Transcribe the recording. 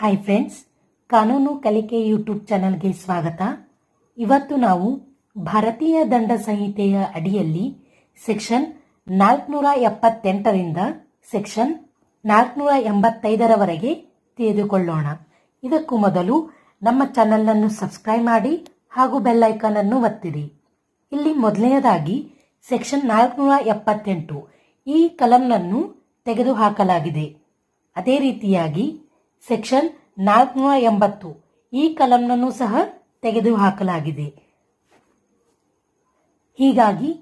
Hi friends, ಕಾನೂನು ಕಲಿಕೆ YouTube ಚಾನಲ್ಗೆ ಸ್ವಾಗತ. ಇವತ್ತು ನಾವು ಭಾರತೀಯ ದಂಡ ಸಂಹಿತೆಯ ಅಡಿಯಲ್ಲಿ ಸೆಕ್ಷನ್ 478ರಿಂದ ಸೆಕ್ಷನ್ 485ರವರೆಗೆ ತಿಳಿದುಕೊಳ್ಳೋಣ. ಇದಕ್ಕೂ ಮೊದಲು ನಮ್ಮ ಚಾನಲ್ ಸಬ್ಸ್ಕ್ರೈಬ್ ಮಾಡಿ ಹಾಗೂ ಬೆಲ್ ಐಕಾನ್ ಅನ್ನು ಒತ್ತಿರಿ. ಇಲ್ಲಿ ಮೊದಲನೆಯದಾಗಿ ಸೆಕ್ಷನ್ 478 ಈ ಕಲಂನನ್ನು ತೆಗೆದುಹಾಕಲಾಗಿದೆ. ಅದೇ ರೀತಿಯಾಗಿ ಸೆಕ್ಷನ್ 480 ಈ ಕಲಂನನ್ನು ಸಹ ತೆಗೆದುಹಾಕಲಾಗಿದೆ. ಹೀಗಾಗಿ